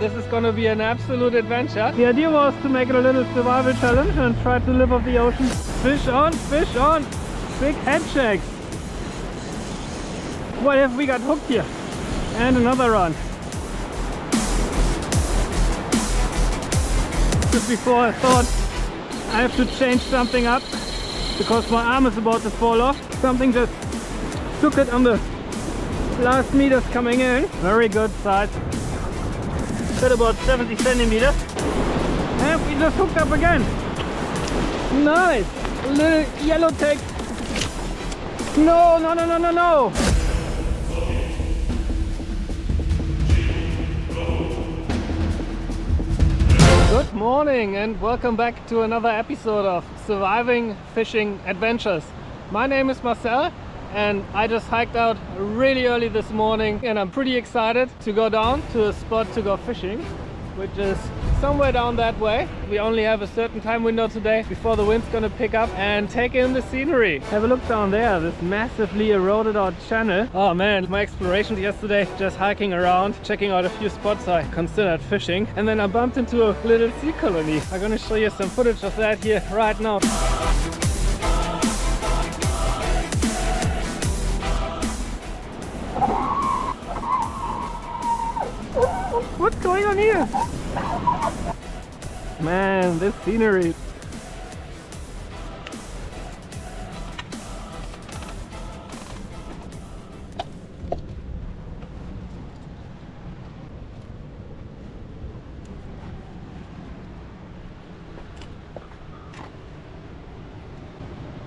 This is gonna be an absolute adventure. The idea was to make it a little survival challenge and try to live off the ocean. Fish on, big head shakes. What have we got hooked here? And another run. Just before I thought I have to change something up because my arm is about to fall off. Something just took it on the last meters coming in. Very good size. At about 70 centimeters. And we just hooked up again. Nice. A little yellow tape. No. Good morning and welcome back to another episode of Surviving Fishing Adventures. My name is Marcel and I just hiked out really early this morning and I'm pretty excited to go down to a spot to go fishing, which is somewhere down that way. We only have a certain time window today before the wind's gonna pick up and take in the scenery. Have a look down there, this massively eroded out channel. Oh man, my explorations yesterday, just hiking around, checking out a few spots I considered fishing, and then I bumped into a little sea colony. I'm gonna show you some footage of that here right now. What's going on here? Man, this scenery.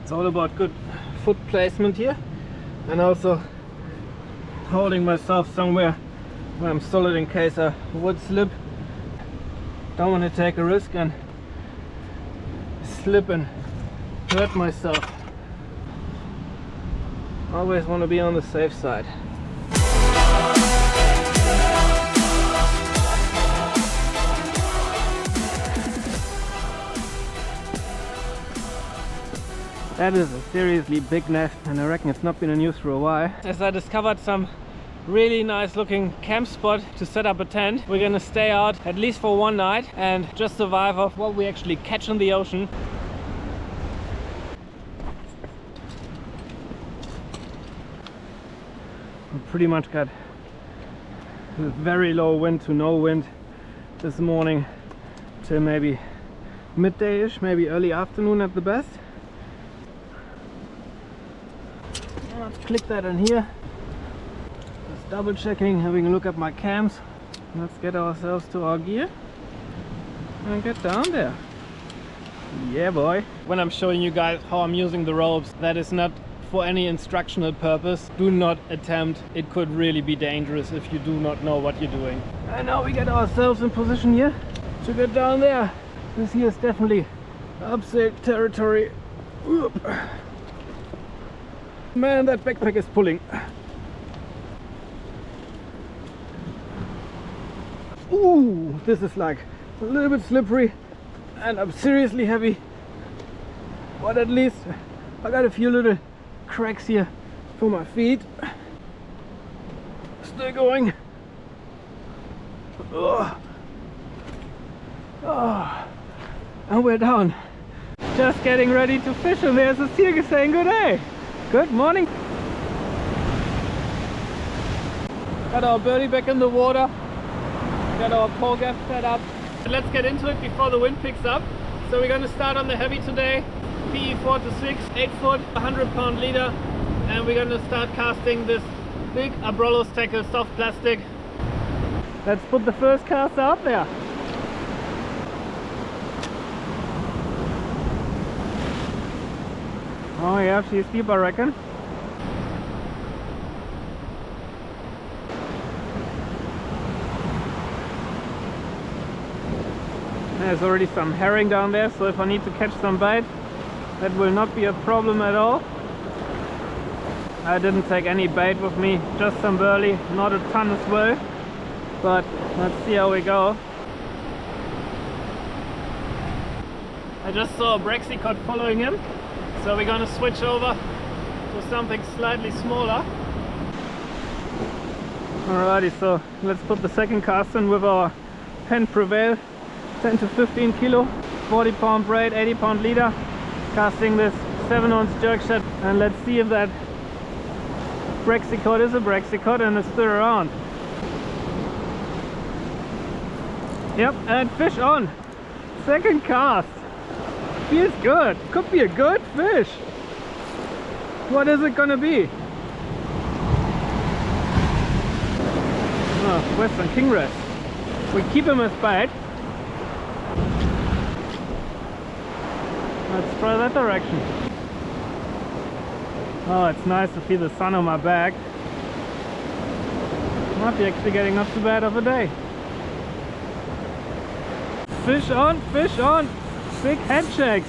It's all about good foot placement here and also holding myself somewhere where I'm solid in case I would slip. Don't want to take a risk and slip and hurt myself. Always want to be on the safe side. That is a seriously big nest and I reckon it's not been in use for a while. As I discovered some really nice looking camp spot to set up a tent. We're gonna stay out at least for one night and just survive off what we actually catch in the ocean. We pretty much got very low wind to no wind this morning till maybe midday-ish, maybe early afternoon at the best. Let's click that in here. Double checking, having a look at my cams. Let's get ourselves to our gear and get down there. Yeah boy. When I'm showing you guys how I'm using the ropes, that is not for any instructional purpose. Do not attempt. It could really be dangerous if you do not know what you're doing. And now we get ourselves in position here to get down there. This here is definitely abseil territory. Oop. Man, that backpack is pulling. Ooh, this is like a little bit slippery and I'm seriously heavy, but at least I got a few little cracks here for my feet. Still going. Oh. And we're down. Just getting ready to fish and there's a seal saying good day. Good morning. Got our birdie back in the water. Got our pole gaff set up. Let's get into it before the wind picks up. So we're going to start on the heavy today. PE 4 to 6, 8 foot, 100-pound leader. And we're going to start casting this big Abrolhos tackle, soft plastic. Let's put the first cast out there. Oh yeah, she's deep I reckon. There's already some herring down there, so if I need to catch some bait, that will not be a problem at all. I didn't take any bait with me, just some burley, not a ton as well, but let's see how we go. I just saw a brexicod following him, so we're gonna switch over to something slightly smaller. Alrighty, so let's put the second cast in with our Pen Prevail, 10 to 15 kilo, 40 pound braid, 80 pound leader, casting this 7-ounce jerk shot, and let's see if that Brexicot is a Brexicot and it's still around. Yep, and fish on. Second cast. Feels good. Could be a good fish. What is it gonna be? Oh, Western Kingres. We keep him as bait. Let's try that direction. Oh, it's nice to feel the sun on my back. Might be actually getting not too bad of a day. Fish on, fish on. Big head shakes.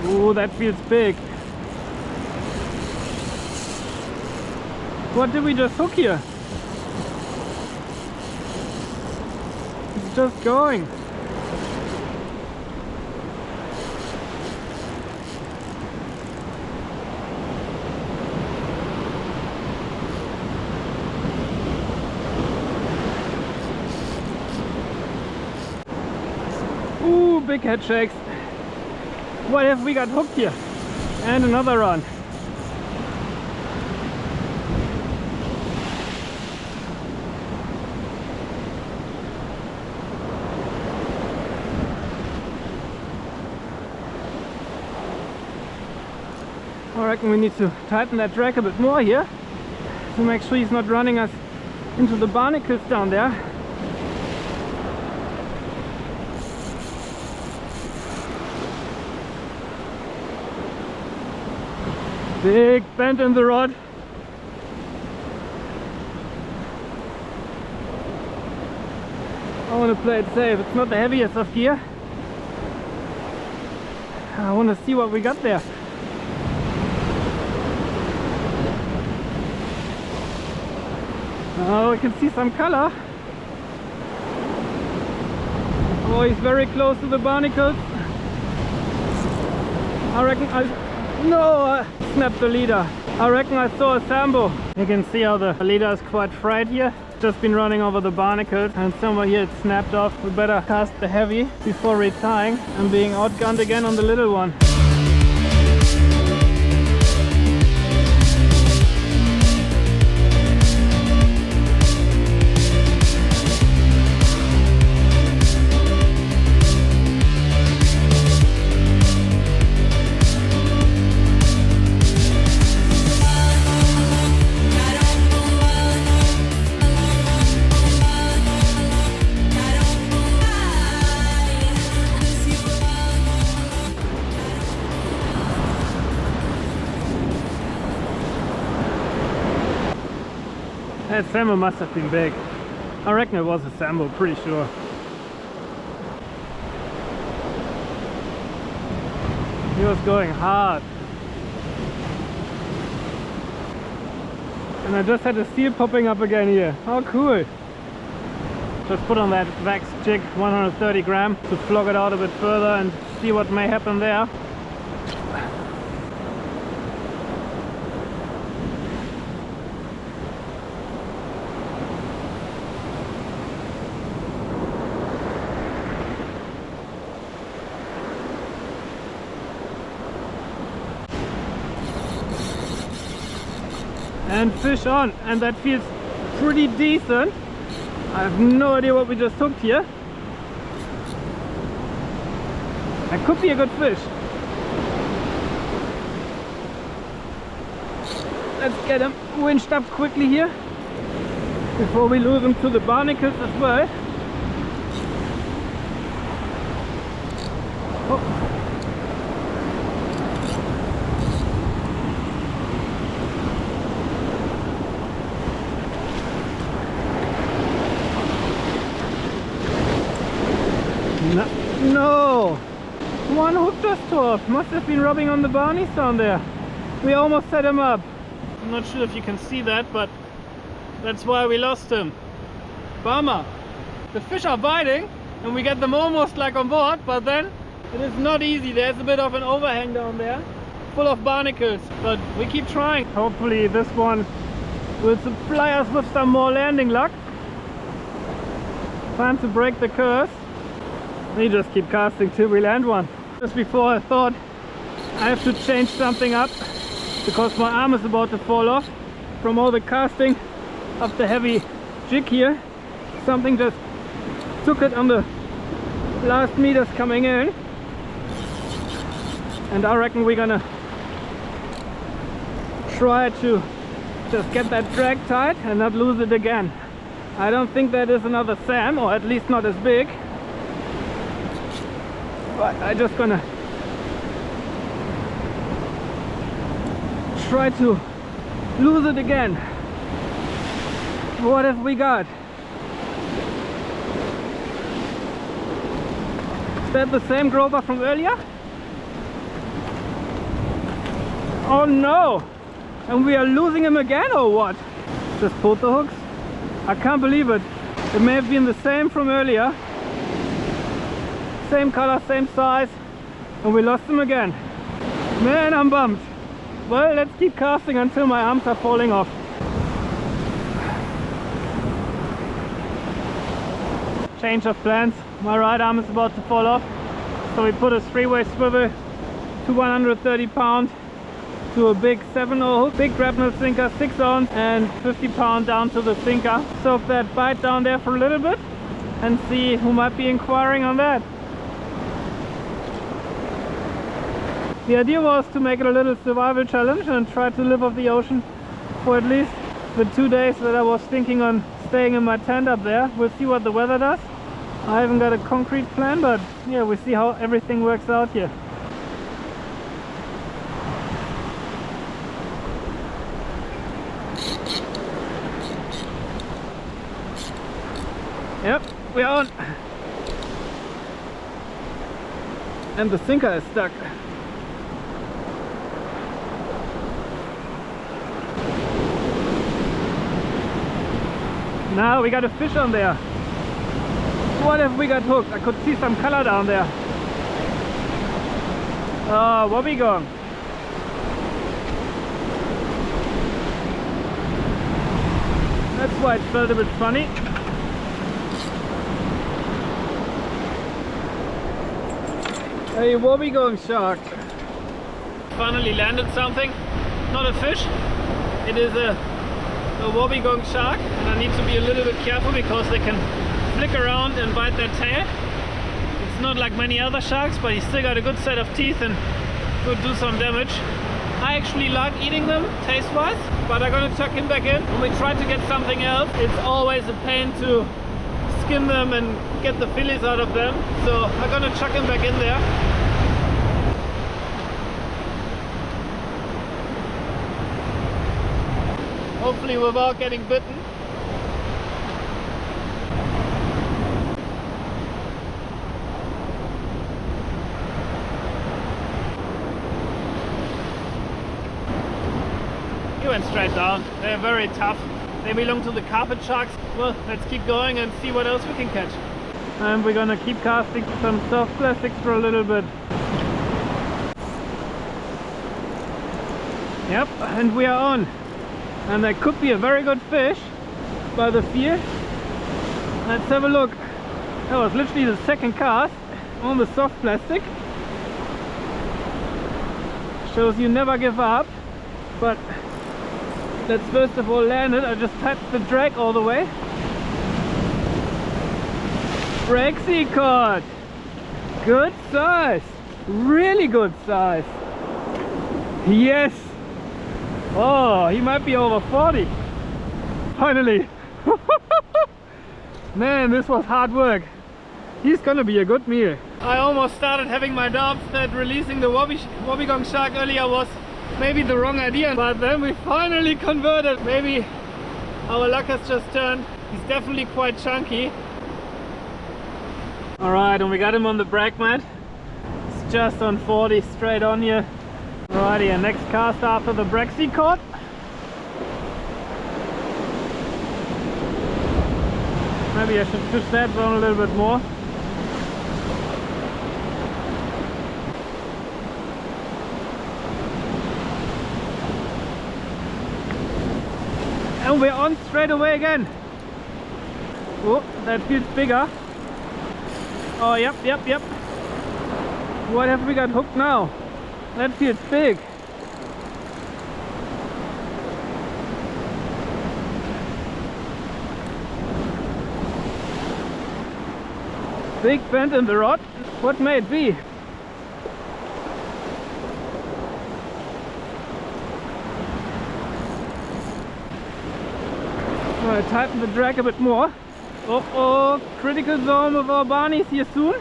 Ooh, that feels big. What did we just hook here? It's just going. Ooh, big head shakes. What have we got hooked here? And another run. I reckon we need to tighten that drag a bit more here to make sure he's not running us into the barnacles down there. Big bend in the rod. I want to play it safe. It's not the heaviest of gear. I want to see what we got there. Oh, we can see some color. Oh, he's very close to the barnacles. I reckon I snapped the leader. I reckon I saw a sambo. You can see how the leader is quite fried here. Just been running over the barnacles and somewhere here it snapped off. We better cast the heavy before retying and being outgunned again on the little one. That salmon must have been big. I reckon it was a sambo, pretty sure. He was going hard. And I just had a seal popping up again here. How cool. Just put on that Vax jig 130 gram to flog it out a bit further and see what may happen there. And fish on, and that feels pretty decent. I have no idea what we just hooked here. That could be a good fish. Let's get him winched up quickly here before we lose him to the barnacles as well. Oh. No! One hook just tore off. Must have been rubbing on the barnies down there. We almost set him up. I'm not sure if you can see that, but that's why we lost him. Bummer. The fish are biting and we get them almost like on board, but then it is not easy. There's a bit of an overhang down there, full of barnacles, but we keep trying. Hopefully this one will supply us with some more landing luck. Time to break the curse. We just keep casting till we land one. Just before I thought I have to change something up because my arm is about to fall off from all the casting of the heavy jig here. Something just took it on the last meters coming in, and I reckon we're gonna try to just get that drag tight and not lose it again. I don't think that is another Sam, or at least not as big, but I'm just gonna try to lose it again. What have we got? Is that the same groper from earlier? Oh no! And we are losing him again, or what? Just pulled the hooks? I can't believe it. It may have been the same from earlier. Same color, same size, and we lost him again. Man, I'm bummed. Well, let's keep casting until my arms are falling off. Change of plans. My right arm is about to fall off, so we put a three-way swivel to 130 pound to a big 7/0 hook, big grapnel sinker, 6 ounce, and 50 pound down to the sinker. Soak that bite down there for a little bit and see who might be inquiring on that. The idea was to make it a little survival challenge and try to live off the ocean for at least the 2 days that I was thinking on staying in my tent up there. We'll see what the weather does. I haven't got a concrete plan, but yeah, we'll see how everything works out here. Yep, we're on. And the sinker is stuck. Now we got a fish on there. What have we got hooked? I could see some color down there. Oh, wobbegong. That's why it felt a bit funny. A wobbegong shark. Finally landed something. Not a fish. It is a wobbegong shark, and I need to be a little bit careful because they can flick around and bite their tail. It's not like many other sharks, but he's still got a good set of teeth and could do some damage. I actually like eating them taste-wise, but I'm gonna chuck him back in. When we try to get something else, it's always a pain to skin them and get the fillies out of them, so I'm gonna chuck him back in there. Hopefully without getting bitten. He went straight down. They're very tough. They belong to the carpet sharks. Well, let's keep going and see what else we can catch. And we're gonna keep casting some soft plastics for a little bit. Yep, and we are on. And that could be a very good fish by the feel. Let's have a look. That was literally the second cast on the soft plastic. Shows you never give up. But let's first of all land it. I just tapped the drag all the way. Brexy caught. Good size. Really good size. Yes. Oh, he might be over 40. Finally. Man, this was hard work. He's gonna be a good meal. I almost started having my doubts that releasing the wobbegong shark earlier was maybe the wrong idea, but then we finally converted. Maybe our luck has just turned. He's definitely quite chunky. Alright, and we got him on the brag mat. It's just on 40, straight on here. Alrighty, and next cast after the Brexy caught. Maybe I should push that one a little bit more. And we're on straight away again. Oh, that feels bigger. Oh, yep. What have we got hooked now? That feels big. Big bend in the rod. What may it be? I'll tighten the drag a bit more. Oh, critical zone of our barneys here soon.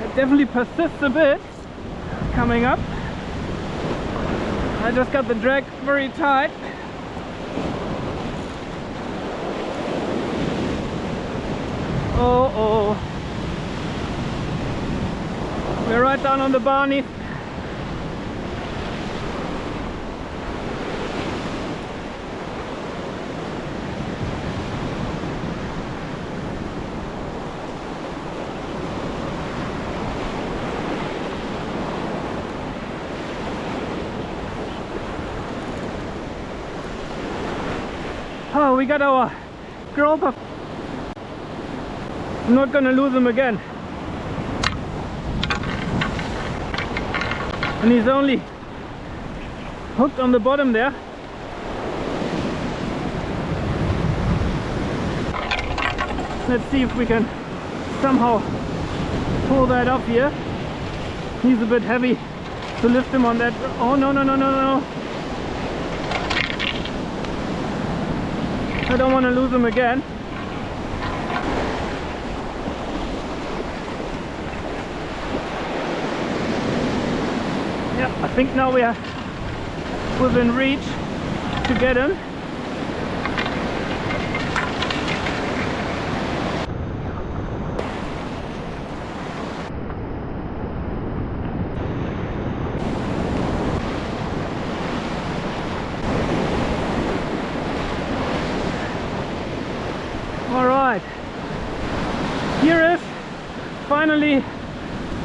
It definitely persists a bit coming up. I just got the drag very tight. Oh. We're right down on the barney. Oh, we got our groper. I'm not gonna lose him again. And he's only hooked on the bottom there. Let's see if we can somehow pull that up here. He's a bit heavy to lift him on that. Oh, no. I don't want to lose him again. Yeah, I think now we are within reach to get him. Alright, here is finally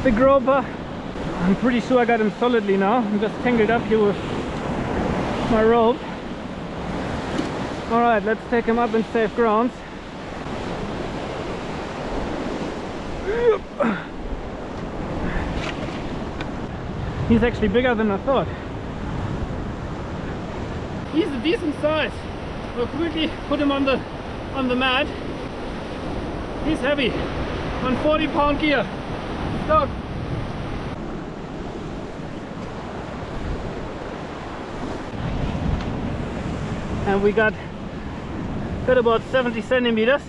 the groper. I'm pretty sure I got him solidly now. I'm just tangled up here with my rope. Alright, let's take him up in safe grounds. He's actually bigger than I thought. He's a decent size. We'll quickly put him on the mat. He's heavy on 40-pound gear. Stop. And we got about 70 centimeters.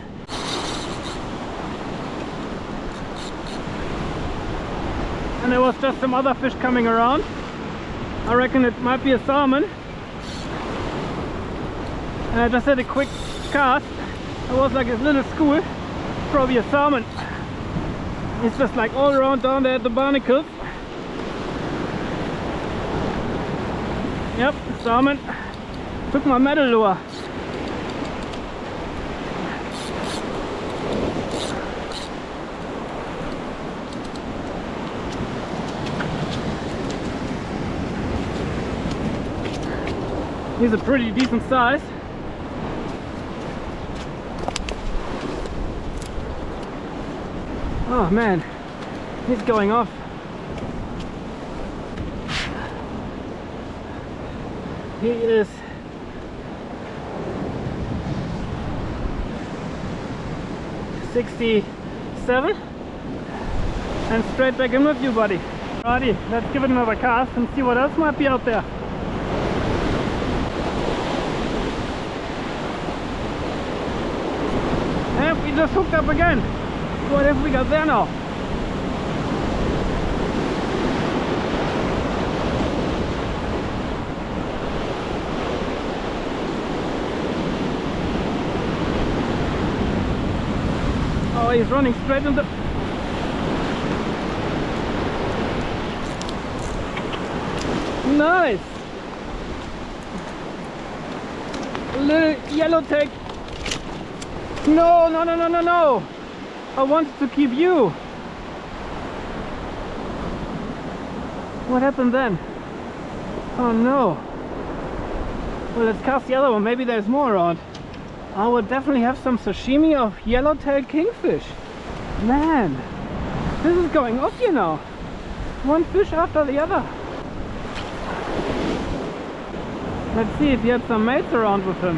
And there was just some other fish coming around. I reckon it might be a salmon. And I just had a quick cast. It was like a little school, probably a salmon. It's just like all around down there at the barnacles. Yep, salmon. Took my metal lure. He's a pretty decent size. Oh man, he's going off. He is 67 and straight back in with you, buddy. Alrighty, let's give it another cast and see what else might be out there. And we just hooked up again. What have we got there now? Oh, he's running straight into... Nice! A little yellow tag. No! I wanted to keep you. What happened then? Oh no. Well, let's cast the other one. Maybe there's more around. I would definitely have some sashimi of yellow-tailed kingfish. Man, this is going up, you know. One fish after the other. Let's see if he had some mates around with him.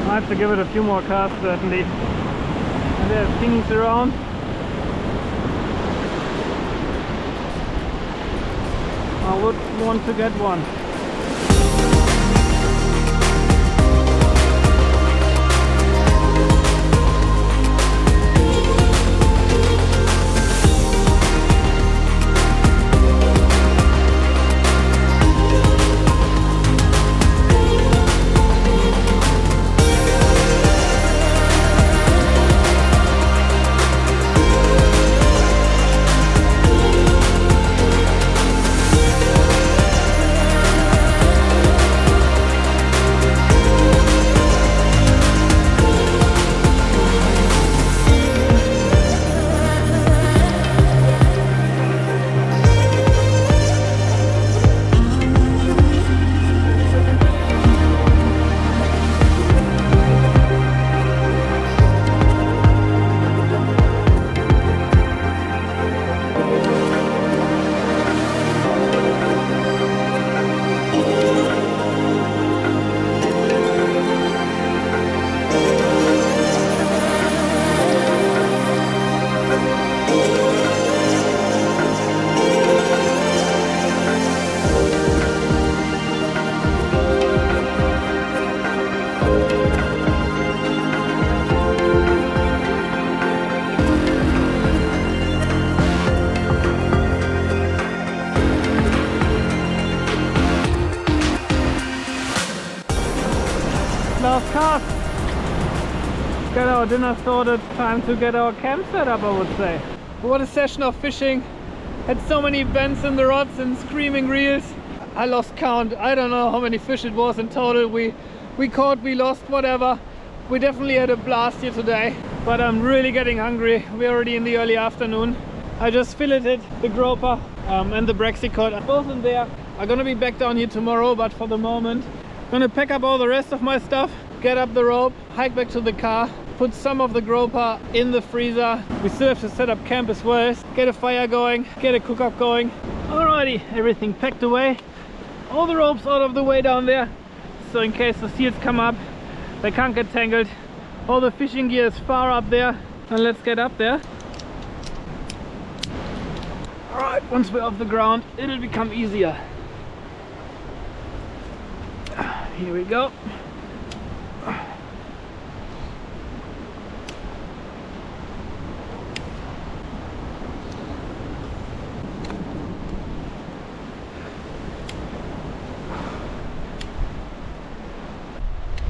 I have to give it a few more casts, certainly. And there's kingies around. I would want to get one. Last cast. Got our dinner sorted, time to get our camp set up, I would say. What a session of fishing. Had so many bends in the rods and screaming reels. I lost count. I don't know how many fish it was in total. We caught, we lost, whatever. We definitely had a blast here today, but I'm really getting hungry. We're already in the early afternoon. I just filleted the grouper and the brexicod, both in there. I'm gonna be back down here tomorrow, but for the moment gonna pack up all the rest of my stuff, get up the rope, hike back to the car, put some of the grouper in the freezer. We still have to set up camp as well, get a fire going, get a cook-up going. Alrighty, everything packed away, all the ropes out of the way down there, so in case the seals come up they can't get tangled. All the fishing gear is far up there, and let's get up there. Alright, once we're off the ground it'll become easier. Here we go.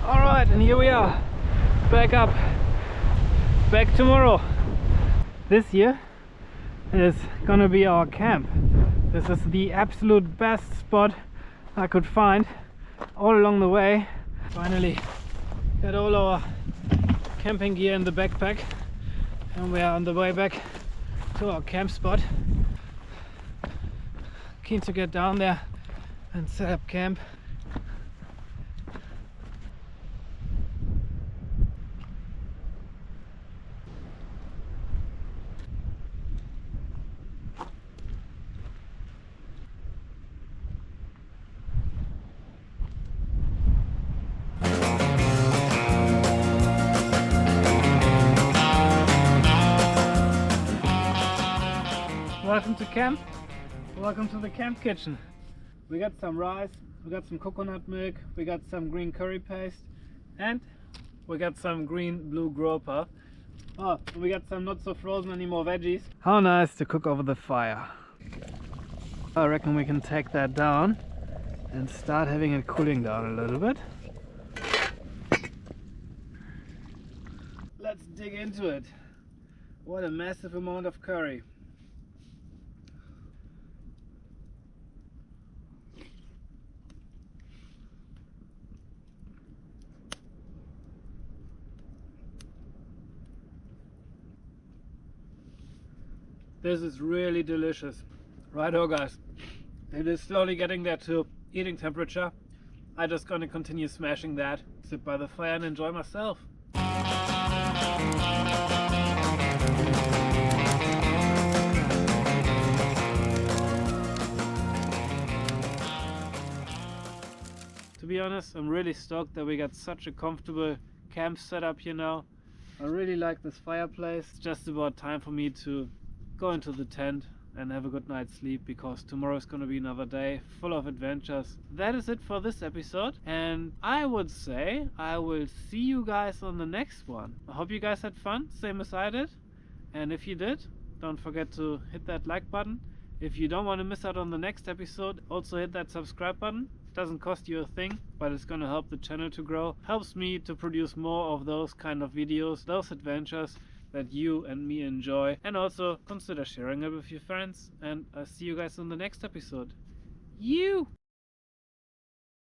Alright, and here we are. Back up. Back tomorrow. This here is gonna be our camp. This is the absolute best spot I could find all along the way. Finally got all our camping gear in the backpack and we are on the way back to our camp spot. Keen to get down there and set up camp. Welcome to camp. Welcome to the camp kitchen. We got some rice, we got some coconut milk, we got some green curry paste, and we got some green blue grouper. Oh, and we got some not so frozen anymore veggies. How nice to cook over the fire. I reckon we can take that down and start having it cooling down a little bit. Let's dig into it. What a massive amount of curry. This is really delicious. Righto guys, it is slowly getting there to eating temperature. I'm just gonna continue smashing that, sit by the fire and enjoy myself. To be honest, I'm really stoked that we got such a comfortable camp setup here now. I really like this fireplace. It's just about time for me to go into the tent and have a good night's sleep, because tomorrow is going to be another day full of adventures. That is it for this episode, and I would say I will see you guys on the next one. I hope you guys had fun, same as I did, and if you did, don't forget to hit that like button. If you don't want to miss out on the next episode, also hit that subscribe button. It doesn't cost you a thing, but it's going to help the channel to grow, helps me to produce more of those kind of videos, those adventures that you and me enjoy, and also consider sharing it with your friends. And I'll see you guys on the next episode. You!